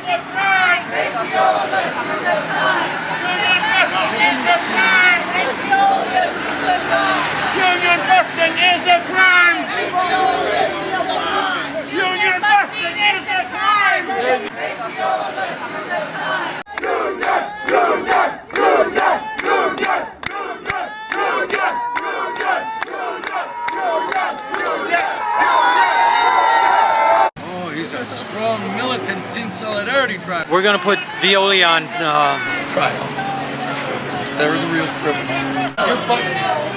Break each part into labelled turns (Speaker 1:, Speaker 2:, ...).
Speaker 1: Union busting is a crime! Union busting is a crime!
Speaker 2: Oh, he's a strong militant in solidarity tribe.
Speaker 3: We're gonna put Veolia on
Speaker 2: Trial. They're the real criminal. Your button is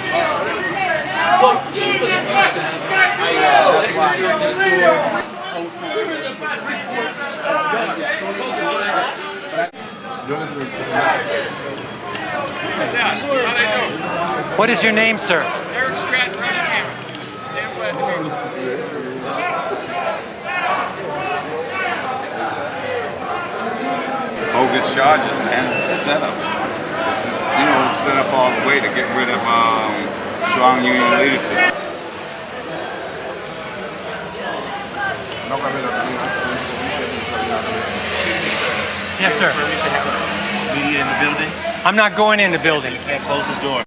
Speaker 2: look, she wasn't used to have it. Detectives going to the door.
Speaker 3: What is your name, sir?
Speaker 1: Eric Stratton, Rushtown. Damn glad to meet you.
Speaker 4: Bogus charges, man. It's a setup. It's set up all the way to get rid of strong union leadership.
Speaker 3: Yes, sir.
Speaker 5: Media in the building?
Speaker 3: I'm not going in the building.
Speaker 5: You can't close this door.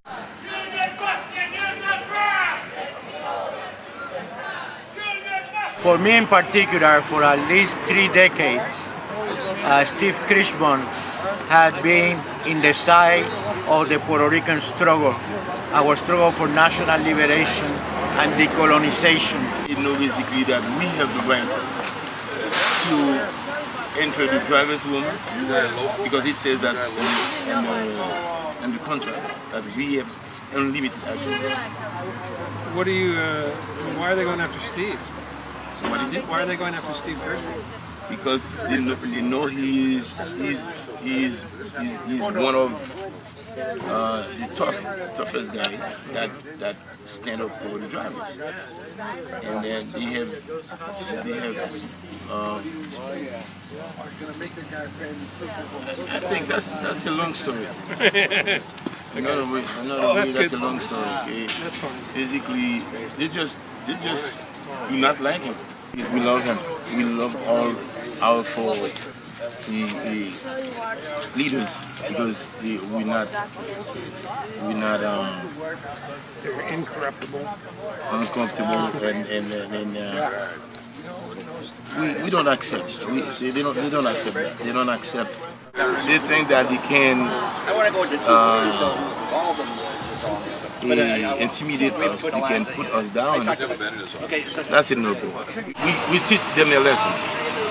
Speaker 6: For me in particular, for at least 3 decades, Steve Krishborn had been in the side of the Puerto Rican struggle, our struggle for national liberation and decolonization.
Speaker 5: You know basically that we have the right to enter the driver's room because it says that in the contract that we have unlimited access.
Speaker 1: What do you, why are they going after Steve?
Speaker 5: So what is it?
Speaker 1: Why are they going after Steve Krishborn?
Speaker 5: Because they know he's one of the toughest guy that stand up for the drivers, and then they have I think that's a long story. Another way, that's a long story. Okay?
Speaker 1: That's fine.
Speaker 5: Basically, they just do not like him. We love him. We love all our four leaders because we're not
Speaker 1: They're incorruptible.
Speaker 5: uncomfortable and we don't accept. They don't accept that. They don't accept. They think that they can intimidate us. They can put us down. That's a no go. We teach them a lesson.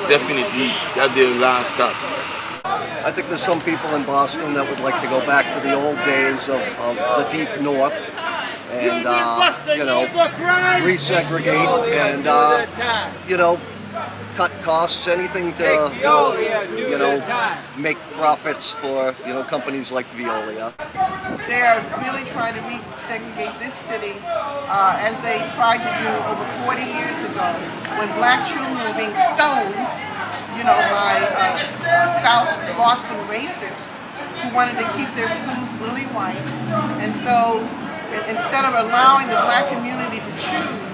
Speaker 5: Definitely, that's their last stop.
Speaker 7: I think there's some people in Boston that would like to go back to the old days of the deep north and, resegregate and, cut costs, anything to, make profits for, companies like Veolia.
Speaker 8: They are really trying to resegregate this city as they tried to do over 40 years ago when black children were being stoned, by South Boston racists who wanted to keep their schools lily white. And so instead of allowing the black community to choose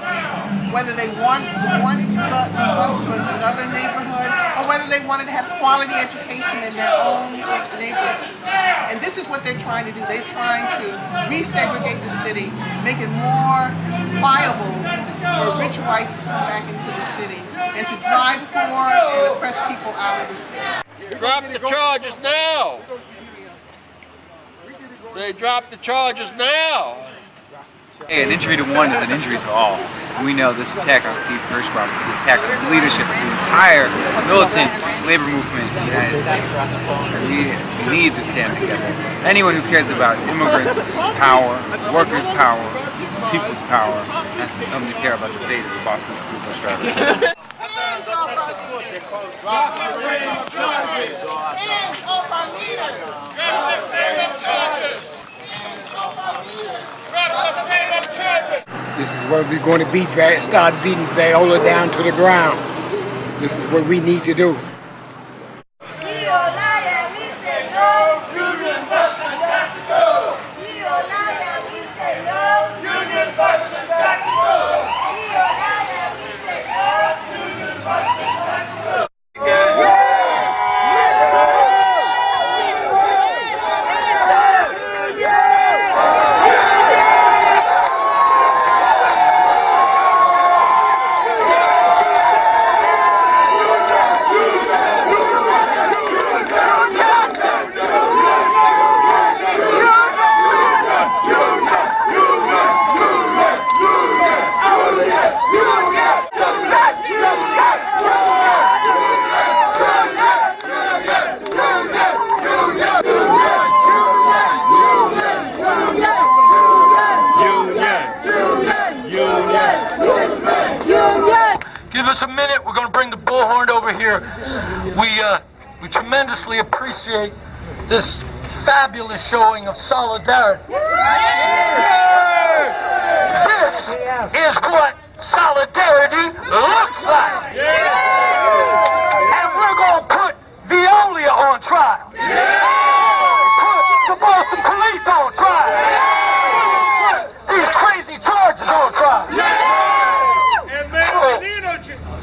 Speaker 8: whether they wanted to be bused to another neighborhood or whether they wanted to have quality education in their own neighborhoods. And this is what they're trying to do. They're trying to resegregate the city, make it more viable for rich whites to come back into the city and to drive poor and oppressed people out of the city.
Speaker 9: Drop the charges now! They drop the charges now!
Speaker 10: Hey, an injury to one is an injury to all. And we know this attack on Steve Krishborn is an attack on his leadership of the entire militant labor movement in the United States. And we need to stand together. Anyone who cares about immigrants' power, workers' power, people's power, has to come to care about the fate of the Boston School Bus drivers.
Speaker 11: This is where we're going to start beating Viola down to the ground. This is what we need to do.
Speaker 12: us a minute. We're going to bring the bullhorn over here. We tremendously appreciate this fabulous showing of solidarity. This is what solidarity looks like. And we're going to put Veolia on trial. Put the Boston police on trial. These crazy charges on trial.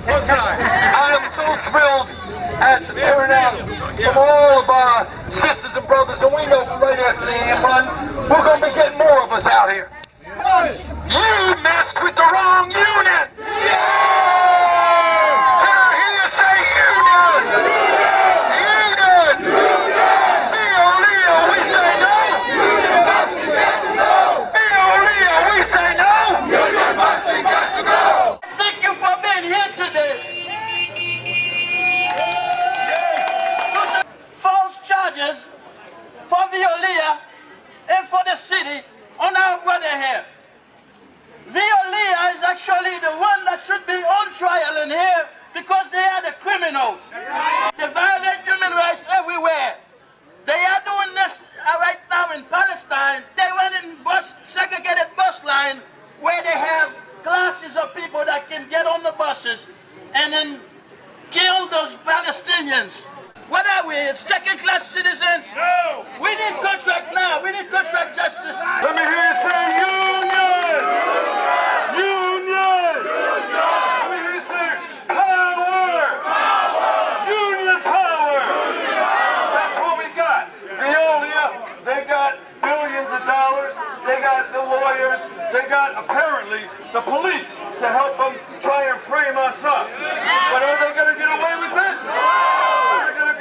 Speaker 12: I am so thrilled at the turnout from all of our sisters and brothers, and we know right after the AM run, we're going to be getting more of us out here. You messed with the wrong unit! Can I hear you say unit? Unit! Veolia, we say no! Veolia, we say no! Thank you for being here today. False charges for Veolia and for the city on our brother here. Veolia is actually the one that should be on trial in here because they are the criminals. They violate human rights everywhere. They are doing this right now in Palestine. They run in segregated bus line where they have classes of people that can get on the buses and then kill those Palestinians. What are we, second-class citizens? No! We need contract now. We need contract justice. Let me hear you say union! Union! Let me hear you say power! Union power! That's what we got. Veolia, they got billions of dollars. They got the lawyers. They got, apparently, the police to help them try and frame us up. But are they going to get away with it?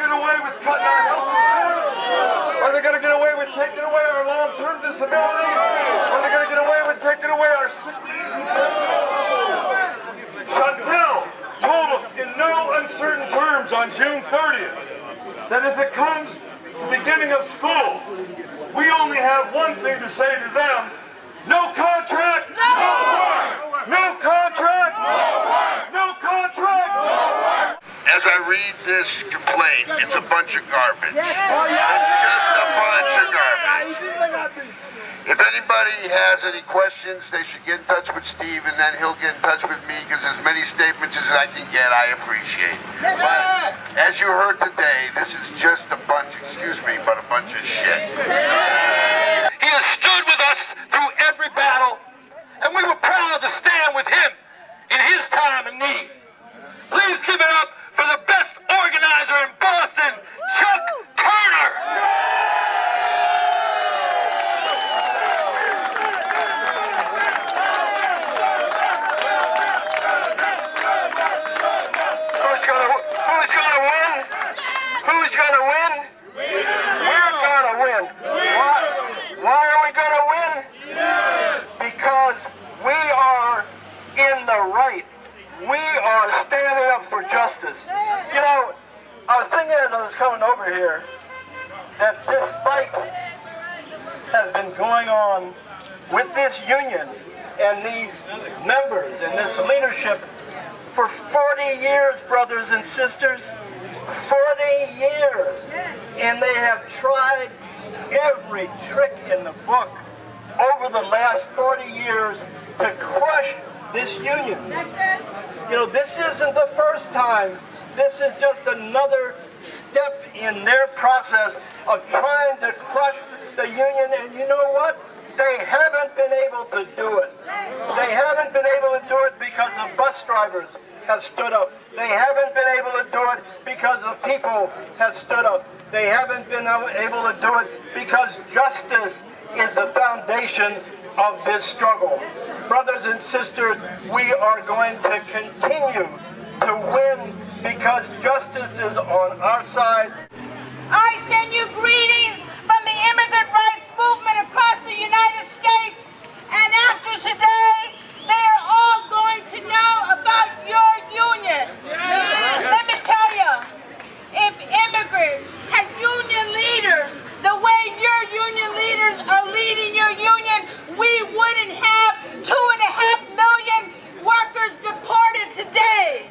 Speaker 12: Away with cutting our health insurance? Are they going to get away with taking away our long-term disability? Are they going to get away with taking away our sick easy pension? Chantel told us in no uncertain terms on June 30th that if it comes to the beginning of school, we only have one thing to say to them: no contract, no work! No contract, no work! No contract, no work!
Speaker 13: As I read this complaint, it's a bunch of garbage. It's just a bunch of garbage. If anybody has any questions, they should get in touch with Steve, and then he'll get in touch with me, because as many statements as I can get, I appreciate. But as you heard today, this is just a bunch, excuse me, but a bunch of shit.
Speaker 12: He has stood with us through every battle, and we were proud to stand with him in his time of need. Please give it up for the best organizer in Boston, Chuck Turner!
Speaker 13: Who's gonna win? We're gonna win. Why are we gonna win? Because we are in the right. We are standing up for justice. You know, I was thinking as I was coming over here that this fight has been going on with this union and these members and this leadership for 40 years, brothers and sisters. 40 years. And they have tried every trick in the book over the last 40 years to crush this union. You know, this isn't the first time. This is just another step in their process of trying to crush the union. And you know what? They haven't been able to do it. They haven't been able to do it because the bus drivers have stood up. They haven't been able to do it because the people have stood up. They haven't been able to do it because justice is the foundation of this struggle. Brothers and sisters, we are going to continue to win because justice is on our side.
Speaker 14: I send you greetings from the immigrant rights movement across the United States. And after today, they are all going to know about your union. Let me tell you, if immigrants had union leaders the way your union leaders are leading your union, we wouldn't have 2.5 million workers deported today.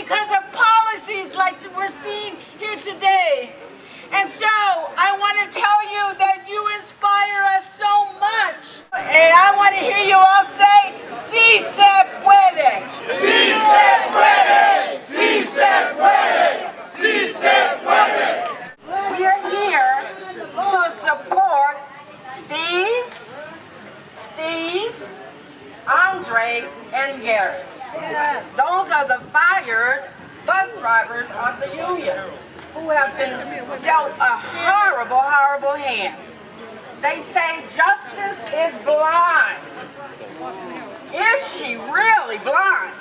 Speaker 14: because of policies like we're seeing here today. And so I want to tell you that you inspire us so much. And I want to hear you all say, "Sí se puede."
Speaker 12: Sí se puede. Sí se puede. Sí se puede.
Speaker 14: We're here to support Steve, Andre, and Gary. Those are the fired bus drivers of the union who have been dealt a horrible, horrible hand. They say justice is blind. Is she really blind?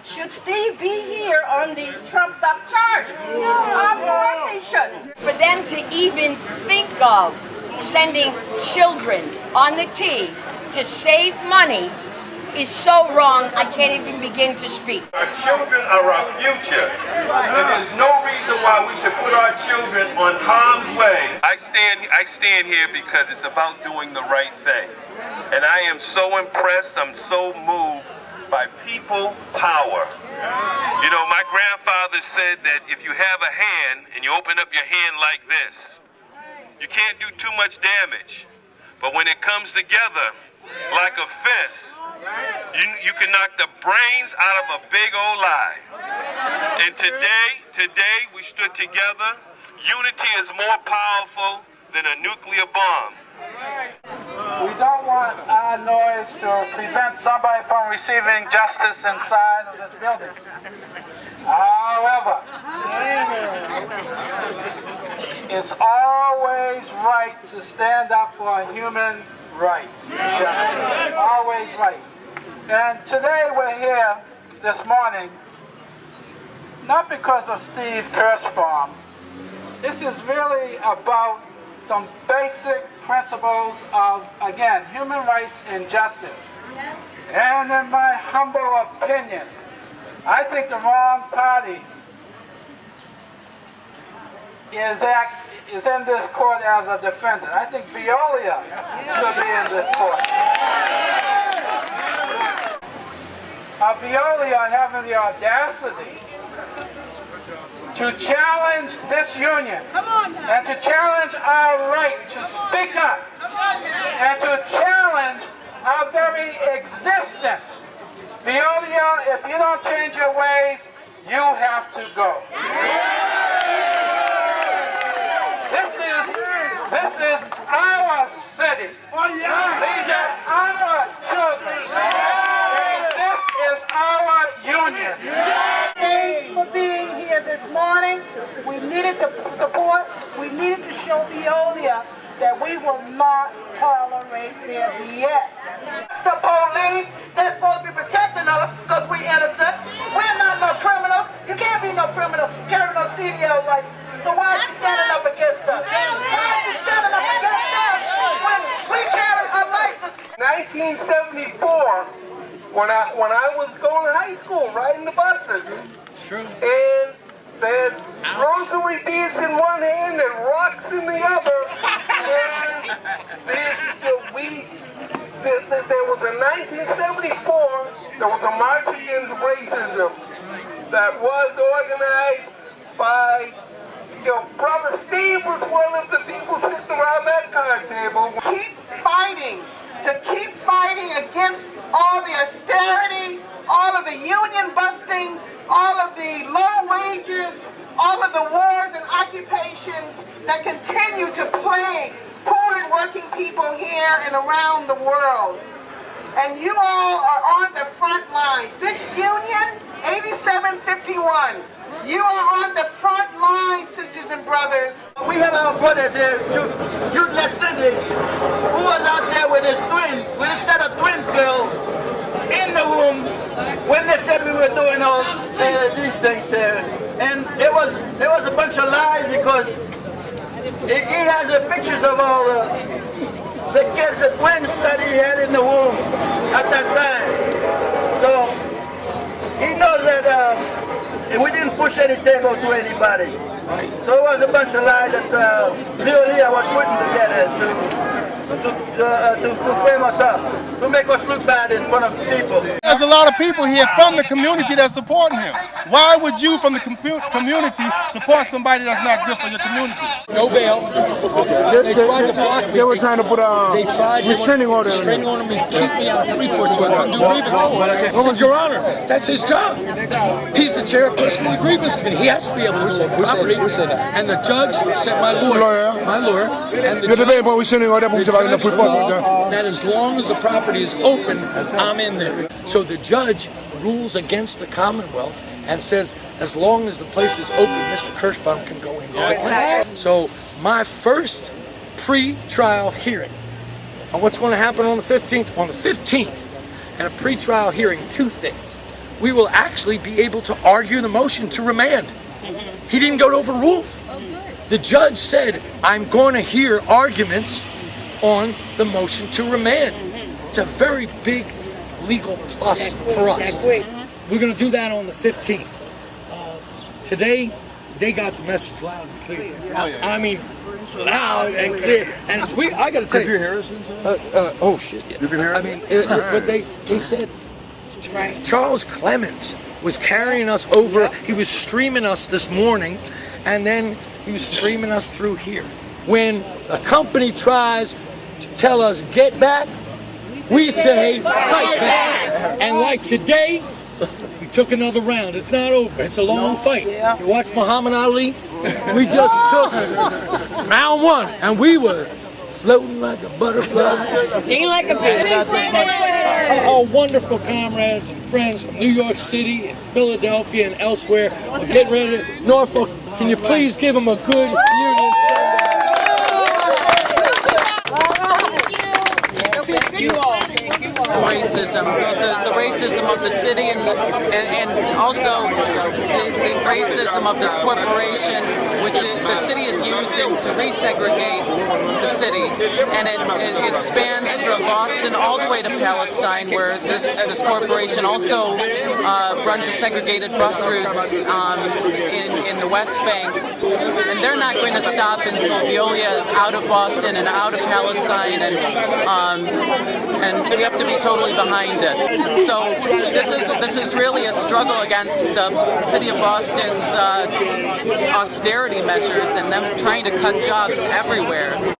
Speaker 14: Should Steve be here on these trumped up charges? Of course he shouldn't.
Speaker 15: For them to even think of sending children on the T to save money is so wrong, I can't even begin to speak.
Speaker 9: Our children are our future, and there's no reason why we should put our children on harm's way.
Speaker 16: I stand here because it's about doing the right thing. And I am so impressed, I'm so moved by people power. You know, my grandfather said that if you have a hand and you open up your hand like this, you can't do too much damage. But when it comes together like a fist, you can knock the brains out of a big old lie. And today we stood together. Unity is more powerful than a nuclear bomb.
Speaker 17: We don't want our noise to prevent somebody from receiving justice inside of this building. However, it's always right to stand up for human rights. Always right. And today we're here this morning, not because of Steve Kirschbaum. This is really about some basic principles of, again, human rights and justice. And in my humble opinion, I think the wrong party is in this court as a defendant. I think Veolia should be in this court. Veolia having the audacity to challenge this union and to challenge our right to speak up and to challenge our very existence. Veolia, if you don't change your ways, you have to go. This is our city. These are our children. And this is our union.
Speaker 8: Thanks for being here this morning. We needed to support, we needed to show Veolia that we will not tolerate their BS. It's the police, they're supposed to be protecting us because we're innocent. We're not no criminals. You can't be no criminal, carry no CDL license. So why is she standing up against us? Why is she standing up against us when we carry a license?
Speaker 9: 1974, when I was going to high school, riding the buses, and they had rosary beads in one hand and rocks in the other, and there was a 1974, there was a march against racism that was organized by, Brother Steve was one of the people sitting around that card table.
Speaker 8: Keep fighting against all the austerity, all of the union busting, all of the low wages, all of the wars and occupations that continue to plague poor and working people here and around the world. And you all are on the front lines. This union, 8751, you are on the front line, sisters and brothers.
Speaker 6: We had our brothers here, Jude Leslie, who was out there with his twin, with a set of twins girls in the room when they said we were doing all these things here. And it was a bunch of lies because he has the pictures of all the kids, the twins that he had in the womb at that time. So he knows that we didn't push any table to anybody. So it was a bunch of lies that Veolia was putting together to
Speaker 13: to frame us up, to make us look bad in front of people.
Speaker 12: There's a lot of people here from the community that's supporting him. Why would you from the community support somebody that's not good for your community?
Speaker 2: No bail. They tried to block me.
Speaker 12: They were trying to put a restraining order.
Speaker 2: Restraining order me, keep me out of Freeport so I couldn't do grievances. I said, Your Honor, that's his job. He's the chairperson of the grievance committee. He has to be able to hold property. And the judge said, my lawyer, and the judge that as long as the property is open, I'm in there. So the judge rules against the Commonwealth and says, as long as the place is open, Mr. Kirschbaum can go in. So my first pre-trial hearing on what's going to happen on the 15th. On the 15th, at a pre-trial hearing, two things. We will actually be able to argue the motion to remand. He didn't go over rules. The judge said, I'm going to hear arguments on the motion to remand. It's a very big legal plus for us. We're going to do that on the 15th. Today, they got the message loud and clear. I mean, loud and clear. And I got to tell you. Did you hear us? Oh shit! Yeah. You can hear it? I mean, but they said Charles Clemens was carrying us over. He was streaming us this morning, and then he was streaming us through here. When a company tries to tell us get back, we say fight back. And like today, we took another round. It's not over. It's a long fight. You watch Muhammad Ali? We just took round one, and we were floating like a butterfly.
Speaker 15: Sting like a bee.
Speaker 2: All wonderful comrades and friends from New York City and Philadelphia and elsewhere. We're getting ready to Norfolk. Can you please give them a good Union Sunday?
Speaker 18: Racism, the racism of the city, and also the racism of this corporation, which the city is using to resegregate the city, and it spans from Boston all the way to Palestine, where this corporation also runs the segregated bus routes in the West Bank, and they're not going to stop until Veolia is out of Boston and out of Palestine, and we have to be totally behind it. So this is really a struggle against the city of Boston's austerity measures and them trying to cut jobs everywhere.